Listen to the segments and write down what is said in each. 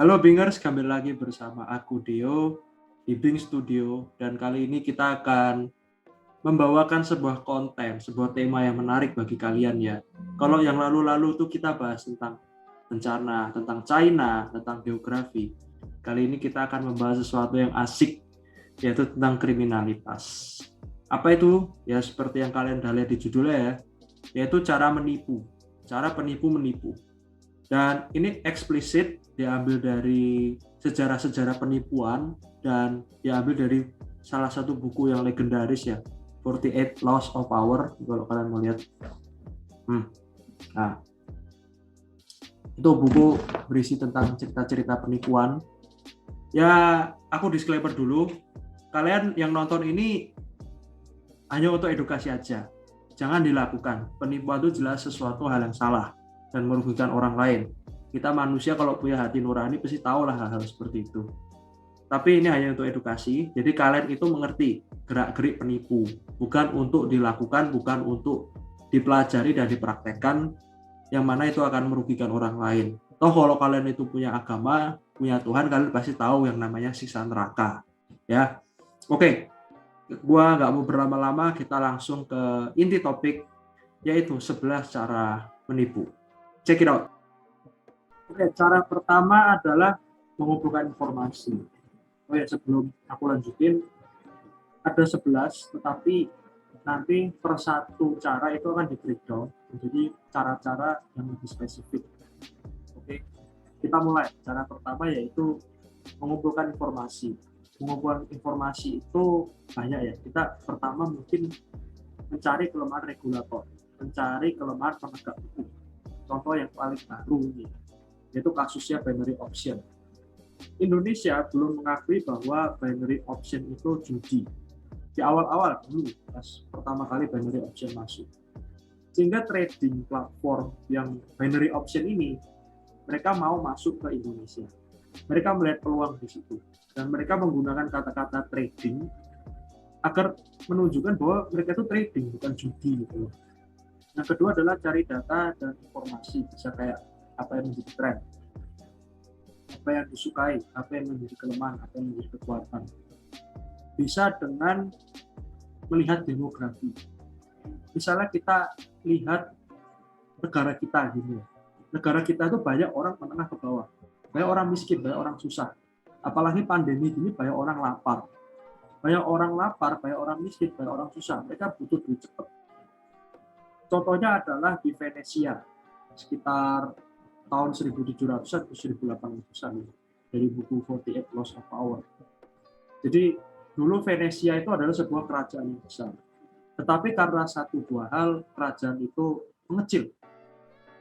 Halo Bingers, kembali lagi bersama aku Deo di Bing Studio, dan kali ini kita akan membawakan sebuah konten, sebuah tema yang menarik bagi kalian ya. Kalau yang lalu-lalu tuh kita bahas tentang bencana, tentang China, tentang geografi. Kali ini kita akan membahas sesuatu yang asik, yaitu tentang kriminalitas. Apa itu? Ya seperti yang kalian udah lihat di judulnya ya, yaitu cara menipu, cara penipu menipu. Dan ini eksplisit diambil dari sejarah-sejarah penipuan dan diambil dari salah satu buku yang legendaris ya, 48 Laws of Power, kalau kalian mau lihat. Nah, itu buku berisi tentang cerita-cerita penipuan. Ya, aku disclaimer dulu, kalian yang nonton ini hanya untuk edukasi aja. Jangan dilakukan. Penipuan itu jelas sesuatu hal yang salah dan merugikan orang lain. Kita manusia kalau punya hati nurani pasti tahu lah hal-hal seperti itu. Tapi ini hanya untuk edukasi, jadi kalian itu mengerti gerak-gerik penipu, bukan untuk dilakukan, bukan untuk dipelajari dan dipraktekkan, yang mana itu akan merugikan orang lain. Toh kalau kalian itu punya agama, punya Tuhan, kalian pasti tahu yang namanya siksa neraka. Ya, oke, gua nggak mau berlama-lama, kita langsung ke inti topik, yaitu 11 cara menipu. Check it out. Oke, cara pertama adalah mengumpulkan informasi. Oh ya, sebelum aku lanjutin, ada 11, tetapi nanti per satu cara itu akan di-breakdown menjadi cara-cara yang lebih spesifik. Oke, kita mulai. Cara pertama yaitu mengumpulkan informasi. Mengumpulkan informasi itu banyak ya. Kita pertama mungkin mencari kelemahan regulator, mencari kelemahan penegak hukum. Contoh yang paling baru ini, yaitu kasusnya binary option. Indonesia belum mengakui bahwa binary option itu judi. Di awal-awal dulu, pas pertama kali binary option masuk. Sehingga trading platform yang binary option ini, mereka mau masuk ke Indonesia. Mereka melihat peluang di situ. Dan mereka menggunakan kata-kata trading agar menunjukkan bahwa mereka itu trading, bukan judi gitu. Yang kedua adalah cari data dan informasi, bisa kayak apa yang menjadi tren, apa yang disukai, apa yang menjadi kelemahan, apa yang menjadi kekuatan. Bisa dengan melihat demografi. Misalnya kita lihat negara kita gitu. Negara kita itu banyak orang menengah ke bawah, banyak orang miskin, banyak orang susah. Apalagi pandemi gini banyak orang lapar. Banyak orang lapar, banyak orang miskin, banyak orang susah. Mereka butuh duit cepat. Contohnya adalah di Venesia, sekitar tahun 1700-an ke 1800-an dari buku 48 Laws of Power. Jadi dulu Venesia itu adalah sebuah kerajaan yang besar. Tetapi karena satu dua hal, kerajaan itu mengecil.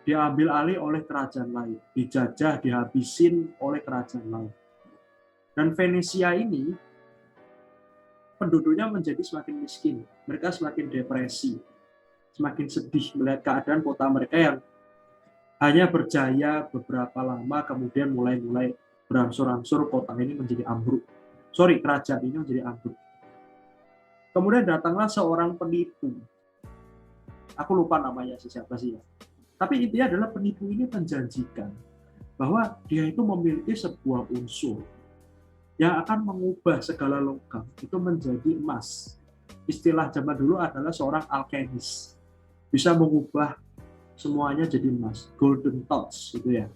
Diambil alih oleh kerajaan lain, dijajah, dihabisin oleh kerajaan lain. Dan Venesia ini penduduknya menjadi semakin miskin. Mereka semakin depresi, semakin sedih melihat keadaan kota mereka yang hanya berjaya beberapa lama, kemudian mulai berangsur-angsur kota ini menjadi ambruk. Kerajaan ini menjadi ambruk. Kemudian datanglah seorang penipu. Aku lupa namanya siapa sih ya. Tapi intinya adalah penipu ini menjanjikan bahwa dia itu memiliki sebuah unsur yang akan mengubah segala logam itu menjadi emas. Istilah zaman dulu adalah seorang alkemis. Bisa mengubah semuanya jadi emas, golden touch gitu ya.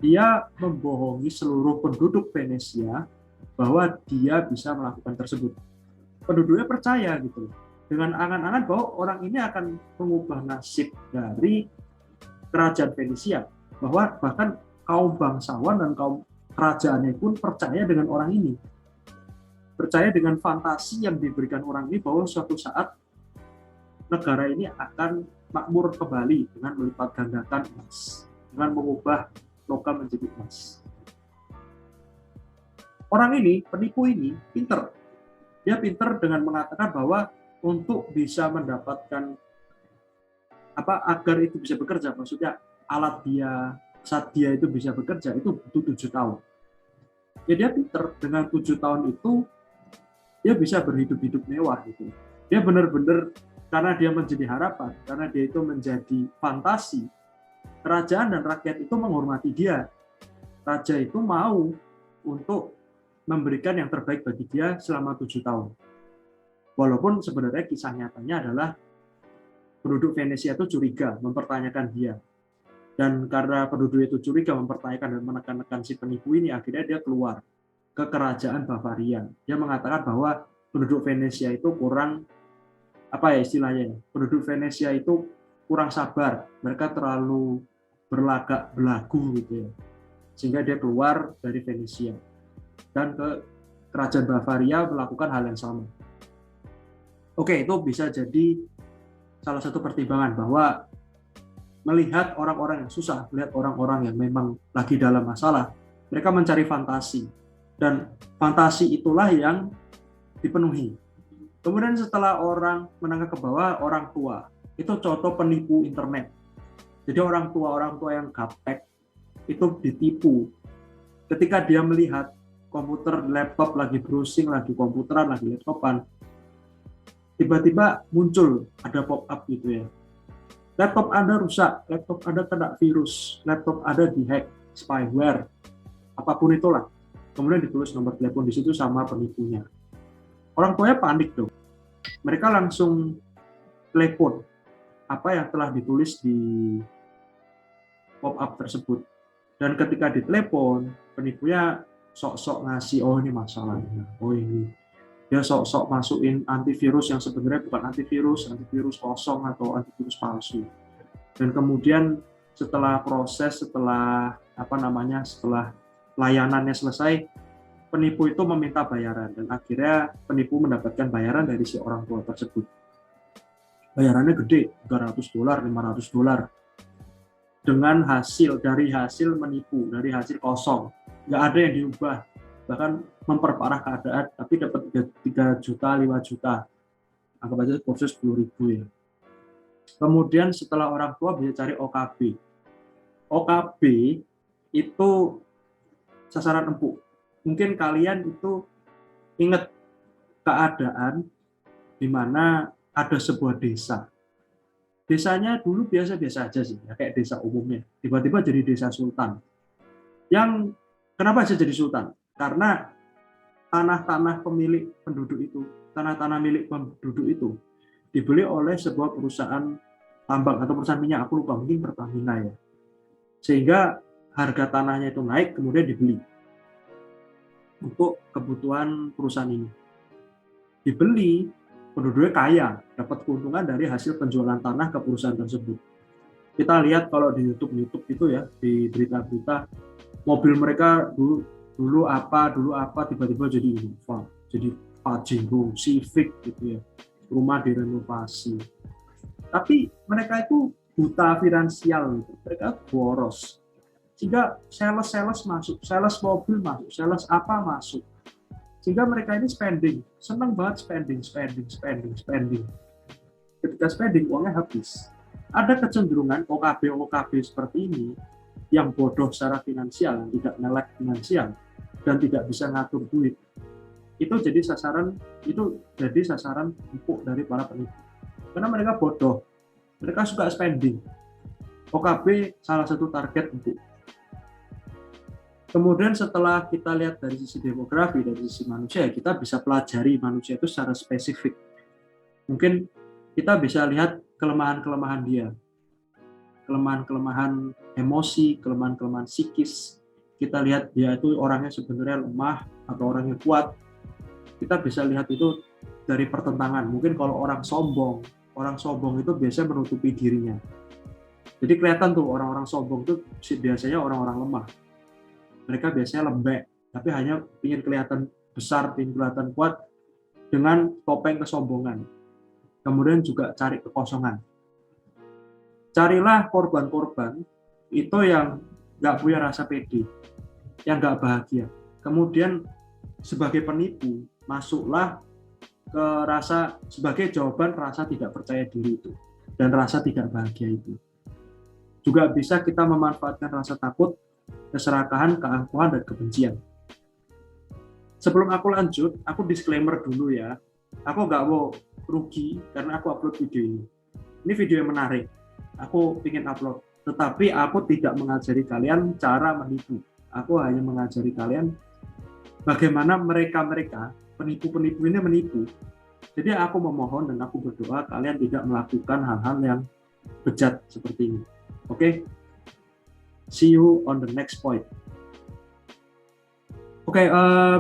Dia membohongi seluruh penduduk Venesia bahwa dia bisa melakukan tersebut. Penduduknya percaya gitu, dengan angan-angan bahwa orang ini akan mengubah nasib dari kerajaan Venesia, bahwa bahkan kaum bangsawan dan kaum kerajaannya pun percaya dengan orang ini, percaya dengan fantasi yang diberikan orang ini bahwa suatu saat negara ini akan makmur kembali dengan melipat gandakan emas, dengan mengubah logam menjadi emas. Orang ini, penipu ini, pinter. Dia pinter dengan mengatakan bahwa untuk bisa mendapatkan agar itu bisa bekerja, maksudnya alat dia, saat dia itu bisa bekerja, itu butuh 7 tahun. Ya dia pinter, dengan 7 tahun itu, dia bisa berhidup-hidup mewah gitu. Dia benar-benar, karena dia menjadi harapan, karena dia itu menjadi fantasi, kerajaan dan rakyat itu menghormati dia. raja itu mau untuk memberikan yang terbaik bagi dia selama 7 tahun. Walaupun sebenarnya kisah nyatanya adalah penduduk Venesia itu curiga, mempertanyakan dia. Dan karena penduduk itu curiga, mempertanyakan dan menekan-nekan si penipu ini, akhirnya dia keluar ke kerajaan Bavaria. Dia mengatakan bahwa penduduk Venesia itu kurang, apa ya istilahnya, penduduk Venesia itu kurang sabar, mereka terlalu berlagak belagu gitu ya, sehingga dia keluar dari Venesia dan ke kerajaan Bavaria melakukan hal yang sama. Oke, itu bisa jadi salah satu pertimbangan bahwa melihat orang-orang yang susah, melihat orang-orang yang memang lagi dalam masalah, mereka mencari fantasi, dan fantasi itulah yang dipenuhi. Kemudian setelah orang menengah ke bawah, orang tua, itu contoh penipu internet. Jadi orang tua yang gaptek itu ditipu. Ketika dia melihat komputer, laptop lagi browsing, lagi komputeran, lagi laptopan, tiba-tiba muncul ada pop-up gitu ya. Laptop Anda rusak, laptop Anda kena virus, laptop Anda dihack, spyware, apapun itulah. Kemudian ditulis nomor telepon di situ sama penipunya. Orang tuanya panik dong. Mereka langsung telepon apa yang telah ditulis di pop-up tersebut. Dan ketika ditelepon, penipunya sok-sok ngasih, oh ini masalahnya, oh ini. Dia sok-sok masukin antivirus yang sebenarnya bukan antivirus kosong atau antivirus palsu. Dan kemudian setelah proses, setelah layanannya selesai, penipu itu meminta bayaran, dan akhirnya penipu mendapatkan bayaran dari si orang tua tersebut. Bayarannya gede, $300, $500, dengan dari hasil menipu, dari hasil kosong. Nggak ada yang diubah, bahkan memperparah keadaan, tapi dapat 3 juta, 5 juta. Anggap aja proses 10.000 ya. Kemudian setelah orang tua bisa cari OKB. OKB itu sasaran empuk. Mungkin kalian itu ingat keadaan di mana ada sebuah desa. Desanya dulu biasa-biasa aja sih, ya, kayak desa umumnya. Tiba-tiba jadi desa sultan. Yang kenapa bisa jadi sultan? Karena tanah-tanah pemilik penduduk itu, tanah-tanah milik penduduk itu dibeli oleh sebuah perusahaan tambang atau perusahaan minyak, aku lupa, mungkin Pertamina ya. Sehingga harga tanahnya itu naik, kemudian dibeli untuk kebutuhan perusahaan ini. Dibeli, penduduknya kaya, dapat keuntungan dari hasil penjualan tanah ke perusahaan tersebut. Kita lihat kalau di YouTube itu ya, di berita-berita, mobil mereka dulu apa tiba-tiba jadi Innova, jadi Pajero, Civic gitu ya, rumah direnovasi. Tapi mereka itu buta finansial, gitu. Mereka boros. Sehingga sales masuk, sales mobil masuk, sales apa masuk. Sehingga mereka ini spending, senang banget spending. Ketika spending, uangnya habis. Ada kecenderungan OKB seperti ini yang bodoh secara finansial, tidak melek finansial, dan tidak bisa ngatur duit. Itu jadi sasaran empuk dari para penipu. Karena mereka bodoh, mereka suka spending. OKB salah satu target empuk. Kemudian setelah kita lihat dari sisi demografi, dari sisi manusia, kita bisa pelajari manusia itu secara spesifik. Mungkin kita bisa lihat kelemahan-kelemahan dia. Kelemahan-kelemahan emosi, kelemahan-kelemahan psikis. Kita lihat dia itu orangnya sebenarnya lemah atau orangnya kuat. Kita bisa lihat itu dari pertentangan. Mungkin kalau orang sombong itu biasanya menutupi dirinya. Jadi kelihatan tuh orang-orang sombong itu biasanya orang-orang lemah. Mereka biasanya lembek, tapi hanya ingin kelihatan besar, ingin kelihatan kuat dengan topeng kesombongan. Kemudian juga cari kekosongan. Carilah korban-korban itu yang nggak punya rasa pede, yang nggak bahagia. Kemudian sebagai penipu, masuklah ke rasa sebagai jawaban rasa tidak percaya diri itu dan rasa tidak bahagia itu. Juga bisa kita memanfaatkan rasa takut, keserakahan, keangkuhan, dan kebencian. Sebelum aku lanjut, aku disclaimer dulu ya. Aku nggak mau rugi karena aku upload video ini. Ini video yang menarik. Aku ingin upload. Tetapi aku tidak mengajari kalian cara menipu. Aku hanya mengajari kalian bagaimana mereka penipu-penipu ini menipu. Jadi aku memohon dan aku berdoa kalian tidak melakukan hal-hal yang bejat seperti ini. Oke? See you on the next point. Oke,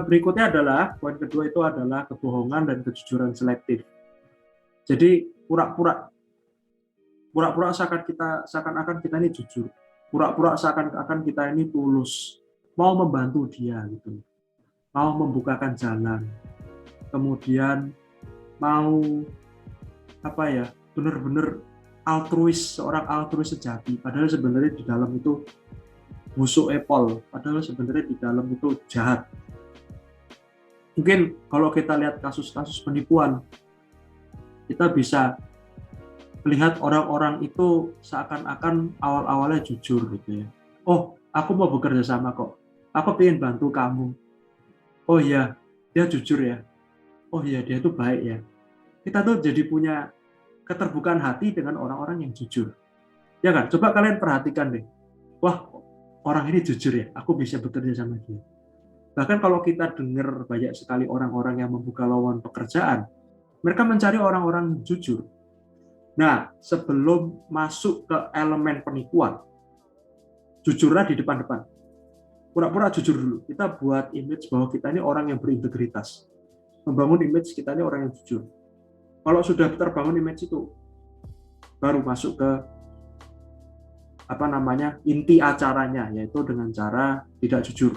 berikutnya adalah poin kedua itu adalah kebohongan dan kejujuran selektif. Jadi pura-pura seakan-akan kita ini jujur, pura-pura seakan-akan kita ini tulus, mau membantu dia gitu, mau membukakan jalan, kemudian mau benar-benar altruis, seorang altruis sejati, padahal sebenarnya di dalam itu busuk epol, padahal sebenarnya di dalam itu jahat. Mungkin kalau kita lihat kasus-kasus penipuan, kita bisa melihat orang-orang itu seakan-akan awal-awalnya jujur gitu ya. Oh, aku mau bekerja sama kok. Aku pengen bantu kamu. Oh iya, dia jujur ya. Oh iya, dia itu baik ya. Kita tuh jadi punya keterbukaan hati dengan orang-orang yang jujur. Ya kan? Coba kalian perhatikan deh. Wah, orang ini jujur ya, aku bisa bekerja sama dia. Bahkan kalau kita dengar banyak sekali orang-orang yang membuka lowongan pekerjaan, mereka mencari orang-orang jujur. Nah, sebelum masuk ke elemen penipuan, jujurlah di depan-depan. Pura-pura jujur dulu. Kita buat image bahwa kita ini orang yang berintegritas. Membangun image kita ini orang yang jujur. Kalau sudah terbangun image itu, baru masuk ke inti acaranya, yaitu dengan cara tidak jujur.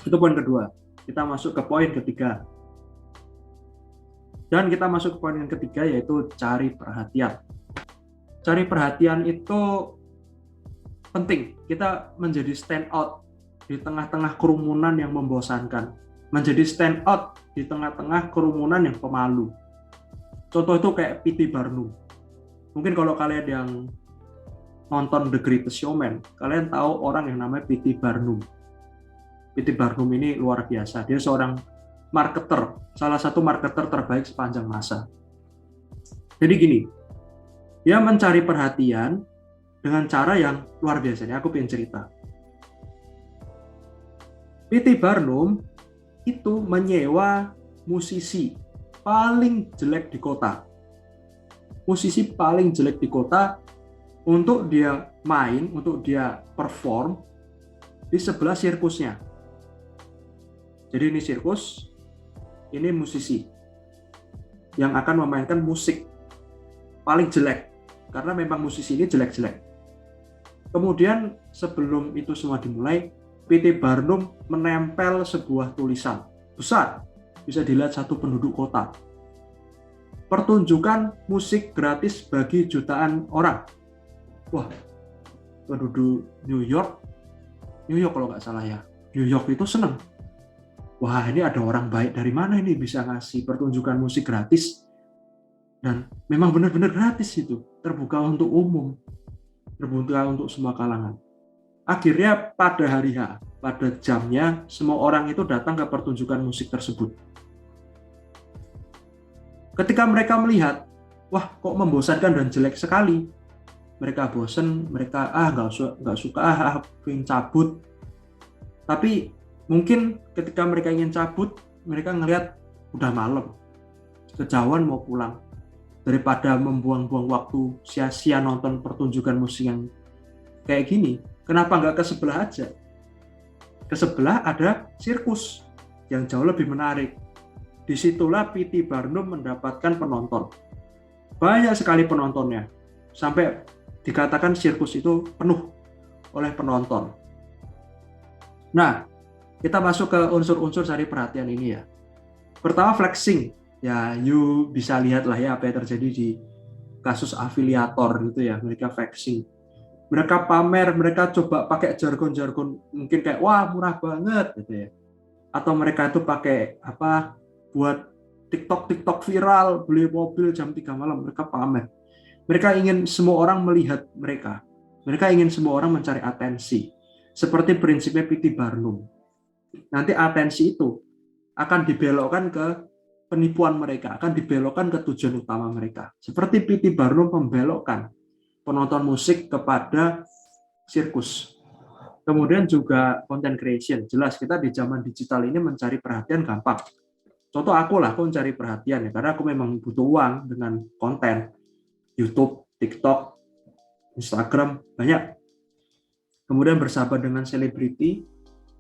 Itu poin kedua. Kita masuk ke poin ketiga. Dan kita masuk ke poin yang ketiga, yaitu cari perhatian. Cari perhatian itu penting. Kita menjadi stand out di tengah-tengah kerumunan yang membosankan. Menjadi stand out di tengah-tengah kerumunan yang pemalu. Contoh itu kayak P.T. Barnum. Mungkin kalau kalian yang nonton The Greatest Showman, kalian tahu orang yang namanya P.T. Barnum. P.T. Barnum ini luar biasa. Dia seorang marketer, salah satu marketer terbaik sepanjang masa. Jadi gini, dia mencari perhatian dengan cara yang luar biasa. Ini aku pengen cerita. P.T. Barnum itu menyewa musisi paling jelek di kota. Musisi paling jelek di kota untuk dia main, untuk dia perform di sebelah sirkusnya. Jadi ini sirkus, ini musisi yang akan memainkan musik paling jelek, karena memang musisi ini jelek-jelek. Kemudian sebelum itu semua dimulai, P.T. Barnum menempel sebuah tulisan besar, bisa dilihat satu penduduk kota. Pertunjukan musik gratis bagi jutaan orang. Wah, penduduk New York kalau nggak salah ya, New York itu seneng. Wah, ini ada orang baik dari mana ini bisa ngasih pertunjukan musik gratis. Dan memang benar-benar gratis itu, terbuka untuk umum, terbuka untuk semua kalangan. Akhirnya pada hari H, pada jamnya, semua orang itu datang ke pertunjukan musik tersebut. Ketika mereka melihat, wah kok membosankan dan jelek sekali, mereka bosan, mereka nggak suka, pengen cabut. Tapi mungkin ketika mereka ingin cabut, mereka ngelihat udah malam, kejauhan mau pulang. Daripada membuang-buang waktu sia-sia nonton pertunjukan musik yang kayak gini, kenapa nggak ke sebelah aja? Ke sebelah ada sirkus yang jauh lebih menarik. Disitulah P.T. Barnum mendapatkan penonton. Banyak sekali penontonnya. Sampai dikatakan sirkus itu penuh oleh penonton. Nah, kita masuk ke unsur-unsur cari perhatian ini ya. Pertama, flexing. Ya, you bisa lihat lah ya apa yang terjadi di kasus afiliator gitu ya. Mereka flexing. Mereka pamer, mereka coba pakai jargon-jargon mungkin kayak wah murah banget gitu ya. Atau mereka itu pakai buat TikTok viral, beli mobil jam 3 malam, mereka pamer. Mereka ingin semua orang melihat mereka. Mereka ingin semua orang mencari atensi. Seperti prinsipnya P.T. Barnum. Nanti atensi itu akan dibelokkan ke penipuan mereka, akan dibelokkan ke tujuan utama mereka. Seperti P.T. Barnum membelokkan penonton musik kepada sirkus. Kemudian juga content creation. Jelas kita di zaman digital ini mencari perhatian gampang. Contoh aku lah, aku mencari perhatian ya, karena aku memang butuh uang dengan konten. YouTube, TikTok, Instagram, banyak. Kemudian bersahabat dengan selebriti.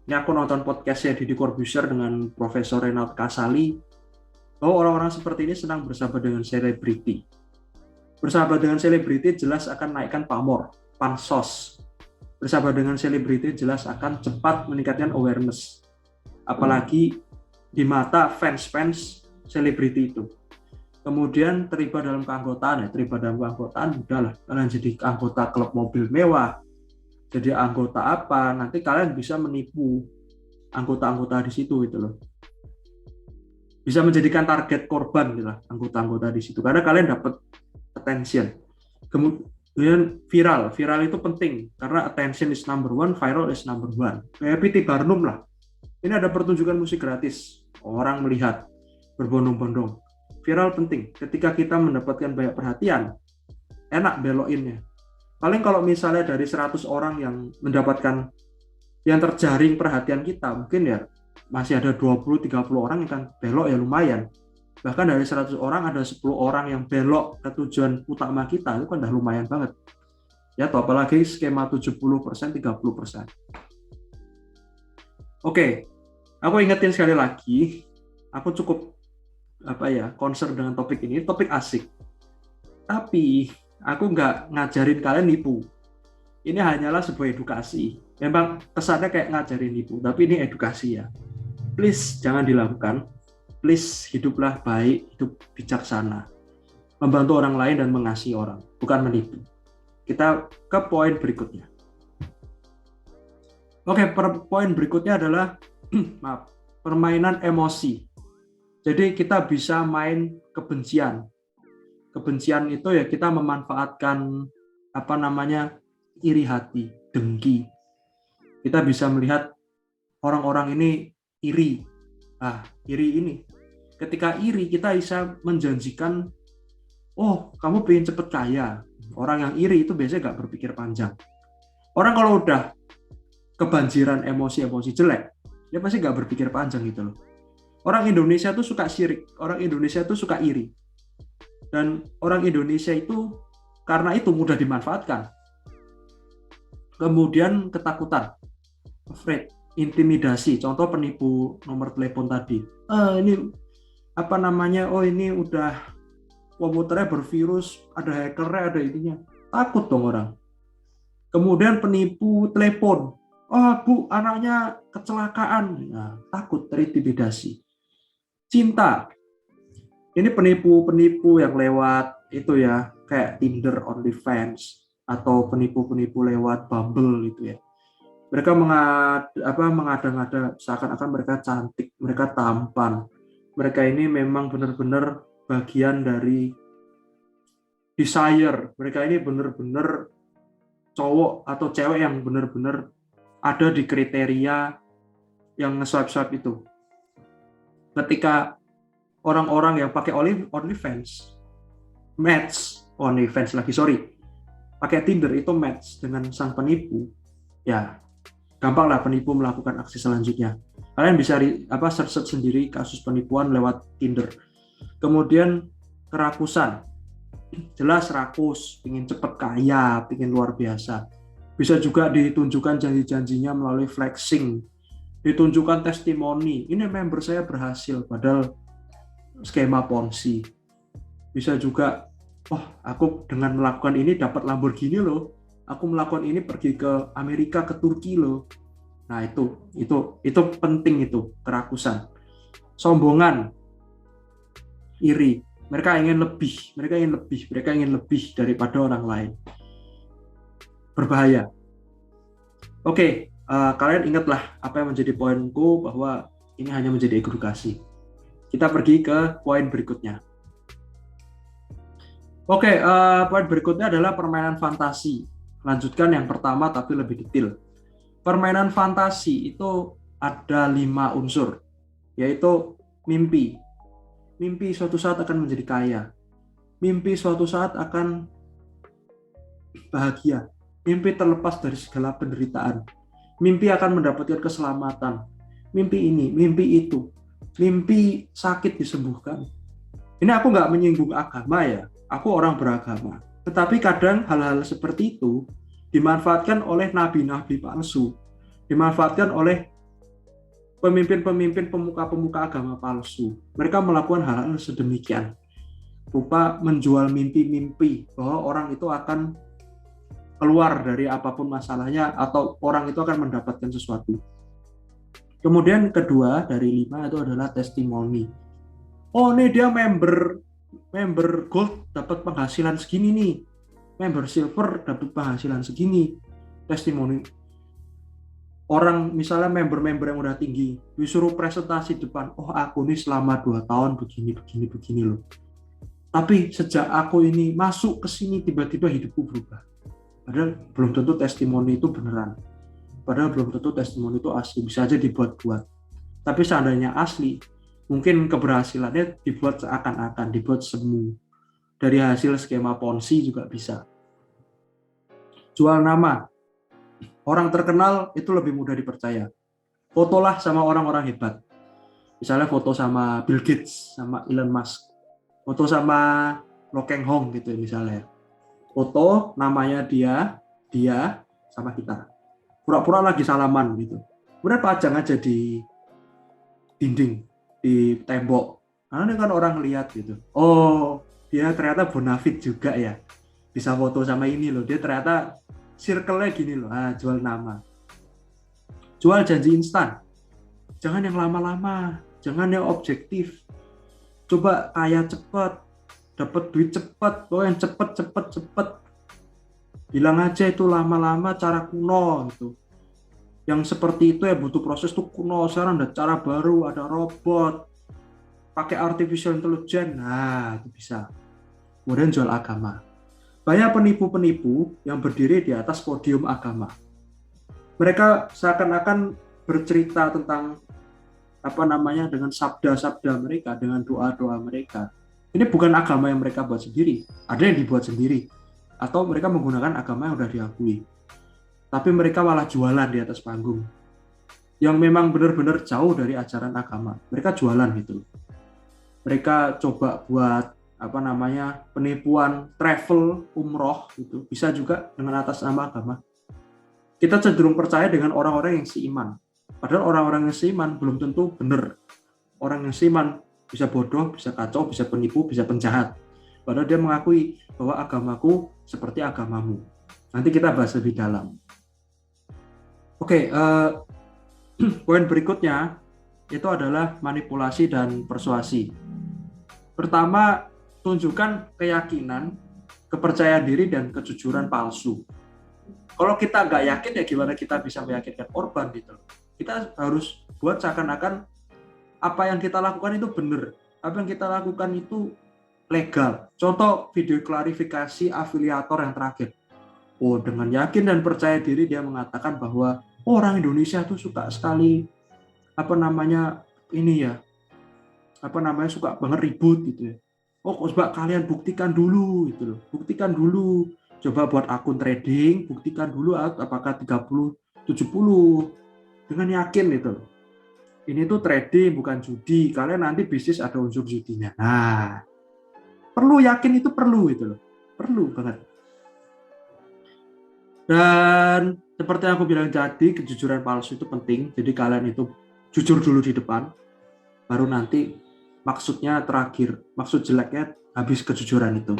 Ini aku nonton podcastnya Deddy Corbuzier dengan Profesor Renald Kasali. Bahwa orang-orang seperti ini senang bersahabat dengan selebriti. Bersahabat dengan selebriti jelas akan naikkan pamor, pansos. Bersahabat dengan selebriti jelas akan cepat meningkatkan awareness. Apalagi di mata fans-fans selebriti itu. Kemudian terlibat dalam keanggotaan, udahlah, kalian jadi anggota klub mobil mewah, jadi anggota apa, nanti kalian bisa menipu anggota-anggota di situ gitu loh. Bisa menjadikan target korban gitu lah, anggota-anggota di situ, karena kalian dapat attention. Kemudian viral itu penting karena attention is number one, viral is number one. Kayak P.T. Barnum lah. Ini ada pertunjukan musik gratis, orang melihat berbondong-bondong. Viral penting. Ketika kita mendapatkan banyak perhatian, enak belokinnya. Paling kalau misalnya dari 100 orang yang mendapatkan, yang terjaring perhatian kita, mungkin ya masih ada 20-30 orang yang kan belok ya lumayan. Bahkan dari 100 orang ada 10 orang yang belok ke tujuan utama kita, itu kan udah lumayan banget. Ya, apalagi skema 70%, 30%. Oke, aku ingetin sekali lagi, aku cukup concern dengan topik ini, topik asik. Tapi aku nggak ngajarin kalian nipu. Ini hanyalah sebuah edukasi. Memang kesannya kayak ngajarin nipu, tapi ini edukasi ya. Please jangan dilakukan. Please hiduplah baik, hidup bijaksana. Membantu orang lain dan mengasihi orang, bukan menipu. Kita ke poin berikutnya. Oke, poin berikutnya adalah permainan emosi. Jadi kita bisa main kebencian. Kebencian itu ya kita memanfaatkan iri hati, dengki. Kita bisa melihat orang-orang ini iri. Iri ini. Ketika iri kita bisa menjanjikan, oh kamu pengen cepet kaya. Orang yang iri itu biasanya nggak berpikir panjang. Orang kalau udah kebanjiran emosi-emosi jelek, dia pasti nggak berpikir panjang gitu loh. Orang Indonesia tuh suka syirik, orang Indonesia tuh suka iri. Dan orang Indonesia itu karena itu mudah dimanfaatkan. Kemudian ketakutan, afraid, intimidasi. Contoh penipu nomor telepon tadi. Ini ini udah komputernya bervirus, ada hackernya, ada ininya. Takut dong orang. Kemudian penipu telepon. Bu, anaknya kecelakaan. Takut, terintimidasi. Cinta. Ini penipu-penipu yang lewat itu ya, kayak Tinder, OnlyFans, atau penipu-penipu lewat Bumble gitu ya. Mereka mengada-ngada seakan-akan mereka cantik, mereka tampan. Mereka ini memang benar-benar bagian dari desire. Mereka ini benar-benar cowok atau cewek yang benar-benar ada di kriteria yang nge-swipe itu. Ketika orang-orang yang pakai OnlyFans pakai Tinder itu match dengan sang penipu, ya gampang lah penipu melakukan aksi selanjutnya. Kalian bisa search sendiri kasus penipuan lewat Tinder. Kemudian kerakusan, jelas rakus, ingin cepet kaya, ingin luar biasa. Bisa juga ditunjukkan janji-janjinya melalui flexing, ditunjukkan testimoni, ini member saya berhasil, padahal skema Ponzi. Bisa juga, aku dengan melakukan ini dapat Lamborghini loh, aku melakukan ini pergi ke Amerika, ke Turki loh. Nah itu penting, itu kerakusan, sombongan, iri. Mereka ingin lebih daripada orang lain. Berbahaya. Oke. Kalian ingatlah apa yang menjadi poinku, bahwa ini hanya menjadi edukasi. Kita pergi ke poin berikutnya. Oke, poin berikutnya adalah permainan fantasi. Lanjutkan yang pertama tapi lebih detail. Permainan fantasi itu ada 5 unsur, yaitu mimpi. Mimpi suatu saat akan menjadi kaya. Mimpi suatu saat akan bahagia. Mimpi terlepas dari segala penderitaan. Mimpi akan mendapatkan keselamatan. Mimpi ini, mimpi itu. Mimpi sakit disembuhkan. Ini aku nggak menyinggung agama ya. Aku orang beragama. Tetapi kadang hal-hal seperti itu dimanfaatkan oleh nabi-nabi palsu. Dimanfaatkan oleh pemimpin-pemimpin pemuka-pemuka agama palsu. Mereka melakukan hal-hal sedemikian. Rupa menjual mimpi-mimpi bahwa orang itu akan keluar dari apapun masalahnya atau orang itu akan mendapatkan sesuatu. Kemudian kedua dari 5 itu adalah testimoni. Oh, ini dia member gold dapat penghasilan segini nih. Member silver dapat penghasilan segini. Testimoni. Orang misalnya member-member yang udah tinggi disuruh presentasi depan, oh aku nih selama 2 tahun begini loh. Tapi sejak aku ini masuk ke sini tiba-tiba hidupku berubah. Padahal belum tentu testimoni itu beneran. Padahal belum tentu testimoni itu asli, bisa aja dibuat-buat. Tapi seandainya asli, mungkin keberhasilannya dibuat seakan-akan, dibuat semu. Dari hasil skema Ponzi juga bisa. Jual nama. Orang terkenal itu lebih mudah dipercaya. Fotolah sama orang-orang hebat. Misalnya foto sama Bill Gates, sama Elon Musk. Foto sama Lo Keng Hong gitu misalnya. Foto namanya dia sama kita. Pura-pura lagi salaman gitu. Kemudian pajang aja di dinding, di tembok. Nah, ini kan orang lihat gitu. Oh, dia ternyata bonafit juga ya. Bisa foto sama ini loh. Dia ternyata circle-nya gini loh. Ah, jual nama. Jual janji instan. Jangan yang lama-lama, jangan yang objektif. Coba kaya cepat, dapat duit cepat. Oh, yang cepat. Bilang aja itu lama-lama cara kuno gitu. Yang seperti itu ya butuh proses tuh kuno. Sekarang ada cara baru, ada robot, pakai artificial intelligence. Nah, itu bisa. Kemudian jual agama. Banyak penipu-penipu yang berdiri di atas podium agama. Mereka seakan-akan bercerita tentang dengan sabda-sabda mereka, dengan doa-doa mereka. Ini bukan agama yang mereka buat sendiri. Ada yang dibuat sendiri. Atau mereka menggunakan agama yang sudah diakui. Tapi mereka malah jualan di atas panggung. Yang memang benar-benar jauh dari ajaran agama. Mereka jualan gitu. Mereka coba buat penipuan travel umroh gitu. Bisa juga dengan atas nama agama. Kita cenderung percaya dengan orang-orang yang seiman. Padahal orang-orang yang seiman belum tentu benar. Orang yang seiman bisa bodoh, bisa kacau, bisa penipu, bisa penjahat. Padahal dia mengakui bahwa agamaku seperti agamamu. Nanti kita bahas lebih dalam. Oke, poin berikutnya itu adalah manipulasi dan persuasi. Pertama, tunjukkan keyakinan, kepercayaan diri, dan kejujuran palsu. Kalau kita nggak yakin, ya gimana kita bisa meyakinkan korban gitu. Kita harus buat seakan-akan apa yang kita lakukan itu benar. Apa yang kita lakukan itu legal. Contoh video klarifikasi afiliator yang terakhir. Oh, dengan yakin dan percaya diri dia mengatakan bahwa orang Indonesia tuh suka sekali suka banget ribut gitu ya. Oh, coba kalian buktikan dulu gitu loh. Buktikan dulu. Coba buat akun trading, buktikan dulu apakah 30 70 dengan yakin gitu loh. Ini tuh trading bukan judi. Kalian nanti bisnis ada unsur judinya. Nah, perlu yakin itu perlu gitu loh. Perlu banget. Dan seperti yang aku bilang tadi, kejujuran palsu itu penting. Jadi kalian itu jujur dulu di depan, baru nanti maksudnya terakhir, maksud jeleknya habis kejujuran itu.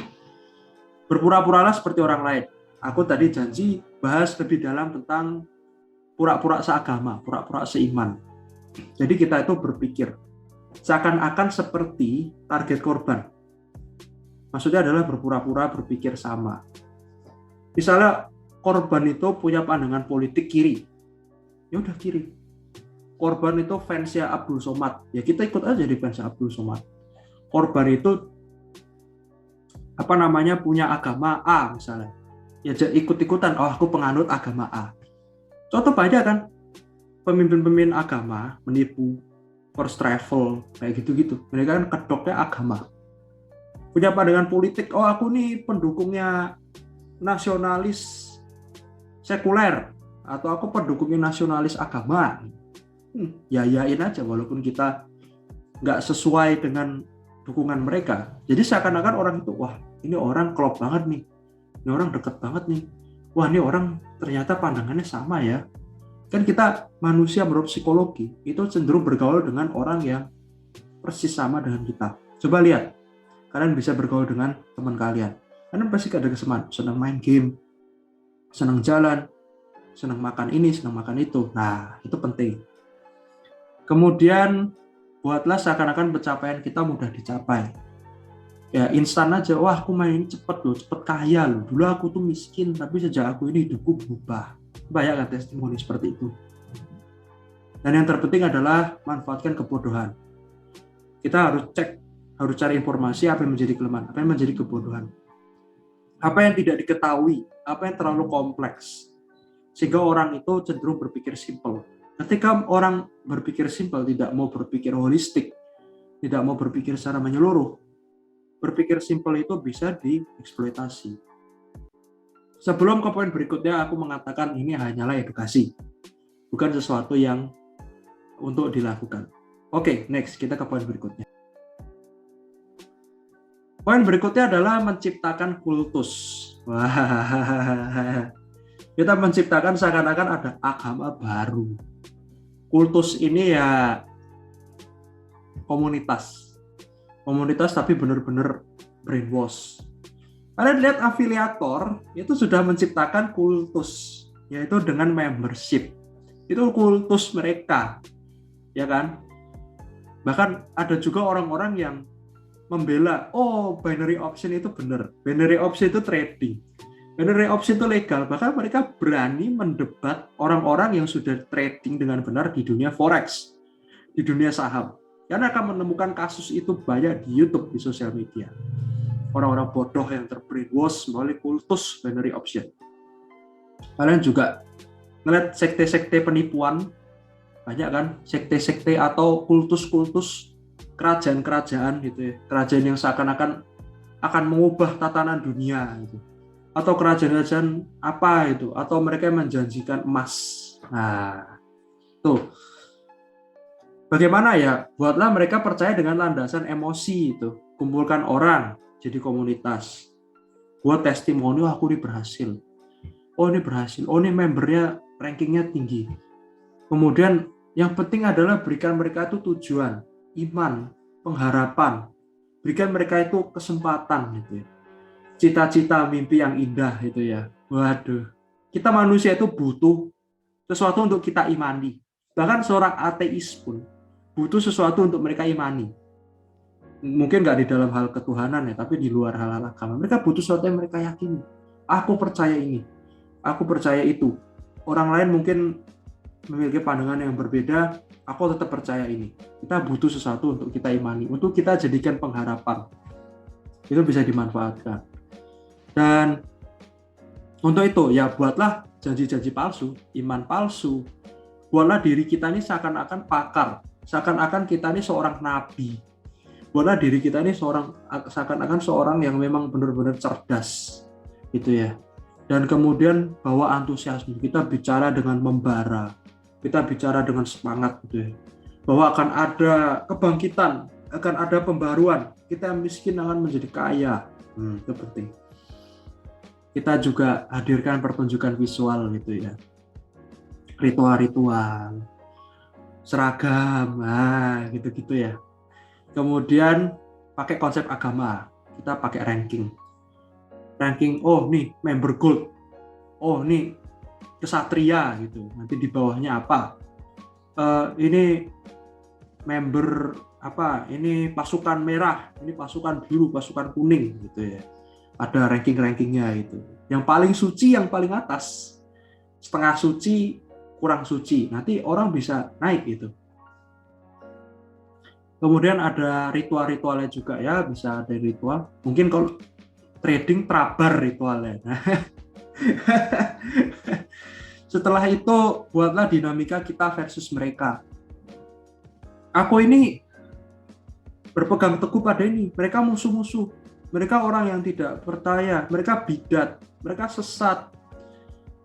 Berpura-puralah seperti orang lain. Aku tadi janji bahas lebih dalam tentang pura-pura seagama, pura-pura seiman. Jadi kita itu berpikir seakan-akan seperti target korban. Maksudnya adalah berpura-pura berpikir sama. Misalnya korban itu punya pandangan politik kiri, ya udah kiri. Korban itu fansnya Abdul Somad, ya kita ikut aja di fansnya Abdul Somad. Korban itu punya agama A misalnya, ya ikut-ikutan. Oh, aku penganut agama A. Contoh banyak kan, pemimpin-pemimpin agama menipu, first travel kayak gitu-gitu. Mereka kan kedoknya agama. Punya pandangan politik, oh aku nih pendukungnya nasionalis sekuler. atau aku pendukungnya nasionalis agama. Yayain aja walaupun kita nggak sesuai dengan dukungan mereka. Jadi seakan-akan orang itu, wah ini orang klop banget nih, ini orang deket banget nih, wah ini orang ternyata pandangannya sama ya. Kan kita manusia menurut psikologi itu cenderung bergaul dengan orang yang persis sama dengan kita. Coba lihat, kalian bisa bergaul dengan teman kalian. Kalian pasti ada kesamaan, senang main game, senang jalan, senang makan ini, senang makan itu. Nah, itu penting. Kemudian, buatlah seakan-akan pencapaian kita mudah dicapai. Ya, instan aja. Wah, aku main cepet loh, cepet kaya loh. Dulu aku tuh miskin, tapi sejak aku ini hidupku berubah. Banyak kan testimoni seperti itu. Dan yang terpenting adalah manfaatkan kebodohan. Kita harus cek, harus cari informasi apa yang menjadi kelemahan, apa yang menjadi kebodohan. Apa yang tidak diketahui, apa yang terlalu kompleks. Sehingga orang itu cenderung berpikir simpel. Ketika orang berpikir simpel, tidak mau berpikir holistik, tidak mau berpikir secara menyeluruh, berpikir simpel itu bisa dieksploitasi. Sebelum ke poin berikutnya, aku mengatakan ini hanyalah edukasi, bukan sesuatu yang untuk dilakukan. Oke, next, kita ke poin berikutnya. Poin berikutnya adalah menciptakan kultus. Wah, kita menciptakan seakan-akan ada agama baru. Kultus ini ya komunitas tapi benar-benar brainwash. Kalian lihat afiliator itu sudah menciptakan kultus, yaitu dengan membership. Itu kultus mereka, ya kan? Bahkan ada juga orang-orang yang membela, oh binary option itu benar, binary option itu trading, binary option itu legal. Bahkan mereka berani mendebat orang-orang yang sudah trading dengan benar di dunia forex, di dunia saham. Karena akan menemukan kasus itu banyak di YouTube, di sosial media. Orang-orang bodoh yang terbrainwash melalui kultus binary option. Kalian juga ngeliat sekte-sekte penipuan, banyak kan, sekte-sekte atau kultus-kultus kerajaan-kerajaan gitu ya, kerajaan yang seakan-akan akan mengubah tatanan dunia gitu, atau kerajaan-kerajaan apa itu, atau mereka menjanjikan emas. Nah, tuh bagaimana ya, buatlah mereka percaya dengan landasan emosi itu, kumpulkan orang jadi komunitas, buat testimoni, aku ini berhasil, oh ini berhasil, oh ini membernya rankingnya tinggi. Kemudian yang penting adalah berikan mereka itu tujuan, iman, pengharapan, berikan mereka itu kesempatan gitu ya. Cita-cita, mimpi yang indah itu ya. Waduh, kita manusia itu butuh sesuatu untuk kita imani. Bahkan seorang ateis pun butuh sesuatu untuk mereka imani. Mungkin nggak di dalam hal ketuhanan ya, tapi di luar hal-hal agama. Mereka butuh sesuatu yang mereka yakini. Aku percaya ini, aku percaya itu. Orang lain mungkin memiliki pandangan yang berbeda, aku tetap percaya ini. Kita butuh sesuatu untuk kita imani, untuk kita jadikan pengharapan. Itu bisa dimanfaatkan. Dan untuk itu, ya buatlah janji-janji palsu, iman palsu. Buatlah diri kita ini seakan-akan pakar, seakan-akan kita ini seorang nabi. Buatlah diri kita ini seakan-akan seorang yang memang benar-benar cerdas, gitu ya. Dan kemudian bawa antusiasme, kita bicara dengan membara, kita bicara dengan semangat gitu ya, bahwa akan ada kebangkitan, akan ada pembaruan, kita yang miskin akan menjadi kaya. Itu penting. Kita juga hadirkan pertunjukan visual gitu ya, ritual-ritual, seragam, gitu-gitu ya. Kemudian pakai konsep agama, kita pakai ranking, oh nih member gold, oh nih kesatria gitu, nanti di bawahnya apa, ini member apa, ini pasukan merah, ini pasukan biru, pasukan kuning gitu ya, ada ranking-rankingnya itu. Yang paling suci yang paling atas, setengah suci, kurang suci, nanti orang bisa naik gitu. Kemudian ada ritual-ritualnya juga ya, bisa ada ritual, mungkin kalau trading prabar ritualnya. Setelah itu buatlah dinamika kita versus mereka. Aku ini berpegang teguh pada ini, mereka musuh-musuh, mereka orang yang tidak percaya, mereka bidat, mereka sesat.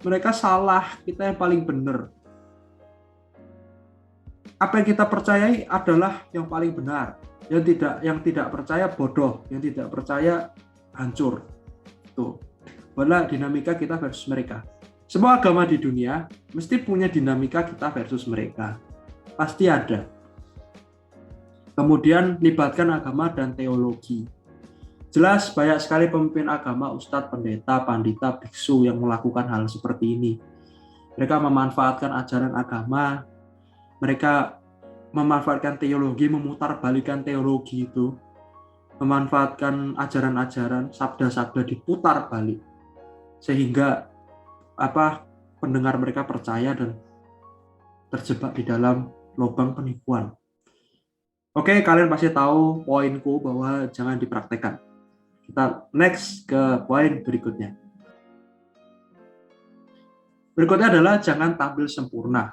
mereka salah, kita yang paling benar. Apa yang kita percayai adalah yang paling benar. Yang tidak percaya bodoh, yang tidak percaya hancur. Tuh. Bola dinamika kita versus mereka. Semua agama di dunia mesti punya dinamika kita versus mereka. Pasti ada. Kemudian libatkan agama dan teologi. Jelas banyak sekali pemimpin agama, ustadz, pendeta, pandita, biksu yang melakukan hal seperti ini. Mereka memanfaatkan ajaran agama, mereka memanfaatkan teologi, memutarbalikkan teologi itu, memanfaatkan ajaran-ajaran, sabda-sabda diputar balik, sehingga pendengar mereka percaya dan terjebak di dalam lubang penipuan. Oke, kalian pasti tahu poinku bahwa jangan dipraktekkan. Kita next ke poin berikutnya. Berikutnya adalah jangan tampil sempurna.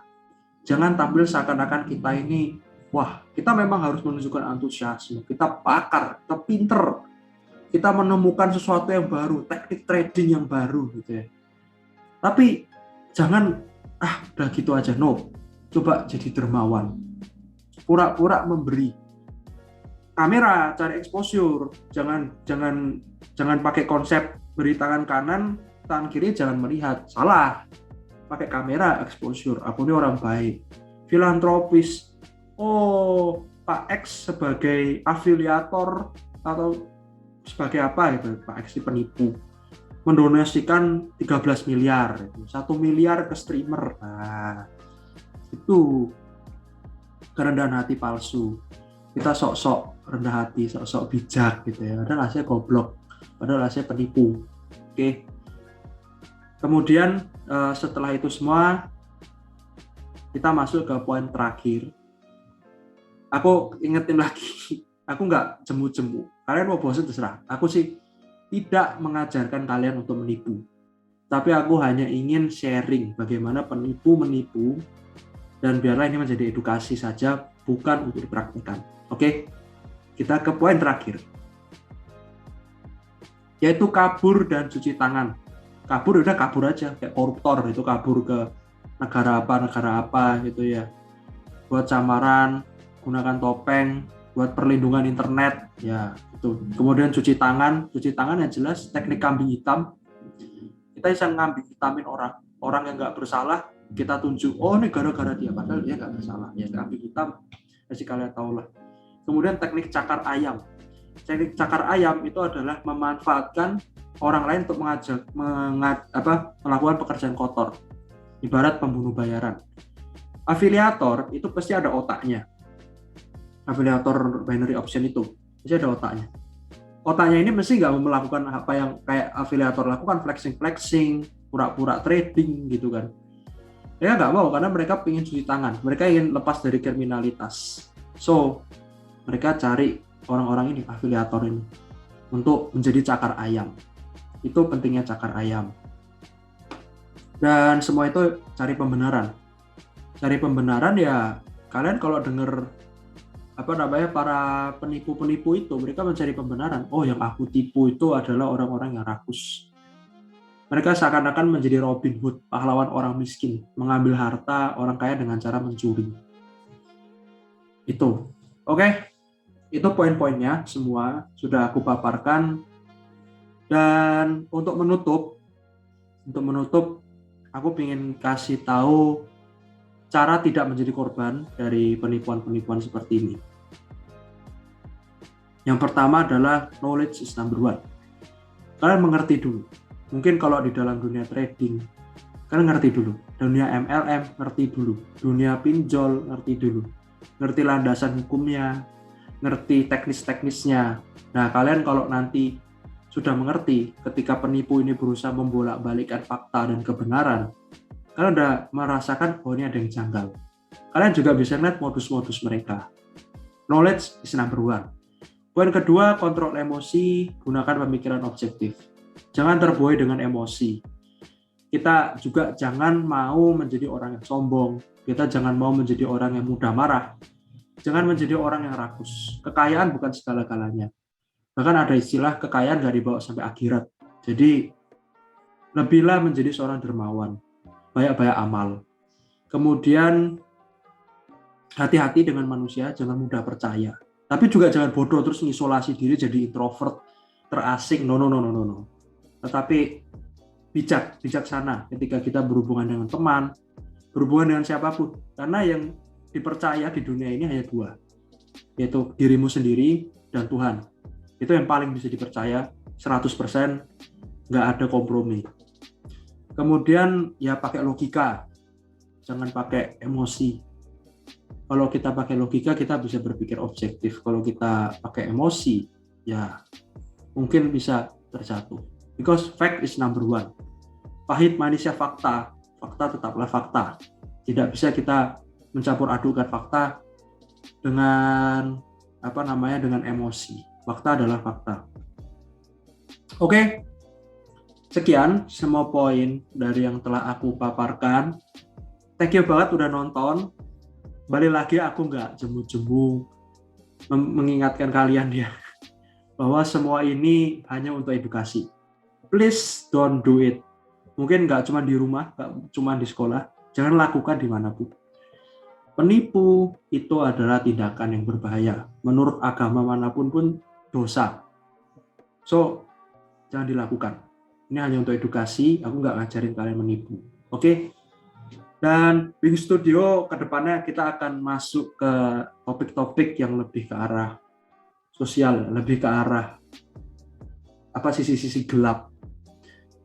Jangan tampil seakan-akan kita ini, wah, kita memang harus menunjukkan antusiasme, kita pakar, kita pinter, kita menemukan sesuatu yang baru, teknik trading yang baru gitu ya. Tapi jangan, udah gitu aja, no. Coba jadi dermawan. Pura-pura memberi. Kamera, cari exposure, jangan pakai konsep beri tangan kanan, tangan kiri jangan melihat, salah. Pakai kamera exposure, aku ini orang baik, filantropis. Oh, Pak X sebagai afiliator atau sebagai apa gitu, Pak X penipu, mendonasikan 13 miliar, 1 miliar ke streamer. Nah, itu kerendahan hati palsu. Kita sok-sok rendah hati, sok-sok bijak gitu ya. Padahal hasilnya goblok, padahal hasilnya penipu. Oke. Kemudian setelah itu semua, kita masuk ke poin terakhir. Aku ingetin lagi, aku nggak jemu-jemu. Kalian mau bosan terserah. Aku sih tidak mengajarkan kalian untuk menipu. Tapi aku hanya ingin sharing bagaimana penipu menipu, dan biarlah ini menjadi edukasi saja, bukan untuk dipraktikkan. Oke, kita ke poin terakhir, yaitu kabur dan cuci tangan. Kabur udah kabur aja, kayak koruptor itu kabur ke negara apa gitu ya. Buat samaran, gunakan topeng, buat perlindungan internet, ya itu. Kemudian cuci tangan yang jelas teknik kambing hitam. Kita bisa ngambil vitamin orang yang nggak bersalah, kita tunjuk, oh ini gara-gara dia, padahal dia nggak bersalah. Ya kambing hitam, pasti kalian tahu lah. Kemudian teknik cakar ayam. Teknik cakar ayam itu adalah memanfaatkan orang lain untuk melakukan pekerjaan kotor. Ibarat pembunuh bayaran. Afiliator itu pasti ada otaknya. Afiliator binary option itu pasti ada otaknya. Otaknya ini mesti nggak melakukan apa yang kayak afiliator lakukan, flexing, pura-pura trading gitu kan. Mereka nggak mau karena mereka ingin cuci tangan. Mereka ingin lepas dari kriminalitas. So, mereka cari orang-orang ini, afiliator ini, untuk menjadi cakar ayam. Itu pentingnya cakar ayam. Dan semua itu cari pembenaran. Cari pembenaran ya, kalian kalau dengar para penipu-penipu itu, mereka mencari pembenaran. Oh, yang aku tipu itu adalah orang-orang yang rakus. Mereka seakan-akan menjadi Robin Hood, pahlawan orang miskin, mengambil harta orang kaya dengan cara mencuri. Itu. Oke. Itu poin-poinnya semua sudah aku paparkan. Dan untuk menutup, aku ingin kasih tahu cara tidak menjadi korban dari penipuan-penipuan seperti ini. Yang pertama adalah knowledge is number one. Kalian mengerti dulu. Mungkin kalau di dalam dunia trading, kalian ngerti dulu. Dunia MLM ngerti dulu. Dunia pinjol ngerti dulu. Ngerti landasan hukumnya, ngerti teknis-teknisnya. Nah, kalian kalau nanti sudah mengerti ketika penipu ini berusaha membolak-balikkan fakta dan kebenaran, kalian udah merasakan bahwa ini ada yang janggal. Kalian juga bisa lihat modus-modus mereka. Knowledge is number one. Poin kedua, kontrol emosi, gunakan pemikiran objektif. Jangan terbuai dengan emosi. Kita juga jangan mau menjadi orang yang sombong. Kita jangan mau menjadi orang yang mudah marah. Jangan menjadi orang yang rakus. Kekayaan bukan segala-galanya. Bahkan ada istilah kekayaan nggak dibawa sampai akhirat. Jadi lebihlah menjadi seorang dermawan, banyak-banyak amal. Kemudian hati-hati dengan manusia, jangan mudah percaya. Tapi juga jangan bodoh terus mengisolasi diri jadi introvert, terasing. No. Tetapi bijaksana ketika kita berhubungan dengan teman, berhubungan dengan siapapun. Karena yang dipercaya di dunia ini hanya dua, yaitu dirimu sendiri dan Tuhan. Itu yang paling bisa dipercaya, 100%, nggak ada kompromi. Kemudian ya pakai logika, jangan pakai emosi. Kalau kita pakai logika, kita bisa berpikir objektif. Kalau kita pakai emosi, ya mungkin bisa terjatuh. Because fact is number one. Pahit manisnya fakta, fakta tetaplah fakta. Tidak bisa kita mencampur adukan fakta dengan dengan emosi. Fakta adalah fakta. Oke, sekian semua poin dari yang telah aku paparkan. Thank you banget udah nonton. Balik lagi aku nggak jemu-jemu mengingatkan kalian ya bahwa semua ini hanya untuk edukasi. Please don't do it. Mungkin nggak cuma di rumah, nggak cuma di sekolah, jangan lakukan dimanapun. Penipu itu adalah tindakan yang berbahaya. Menurut agama manapun pun dosa. So, jangan dilakukan. Ini hanya untuk edukasi, aku nggak ngajarin kalian menipu. Oke? Dan Bing Studio kedepannya kita akan masuk ke topik-topik yang lebih ke arah sosial, lebih ke arah sisi-sisi gelap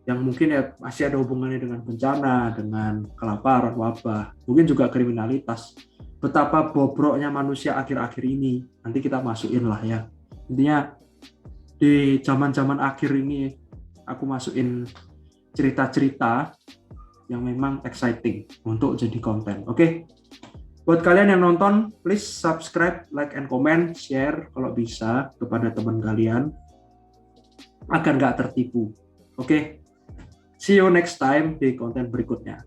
yang mungkin ya masih ada hubungannya dengan bencana, dengan kelaparan, wabah, mungkin juga kriminalitas. Betapa bobroknya manusia akhir-akhir ini, nanti kita masukin lah ya. Intinya di zaman-zaman akhir ini aku masukin cerita-cerita yang memang exciting untuk jadi konten. Oke? Buat kalian yang nonton, please subscribe, like, and comment, share kalau bisa kepada teman kalian agar nggak tertipu. Oke? See you next time di konten berikutnya.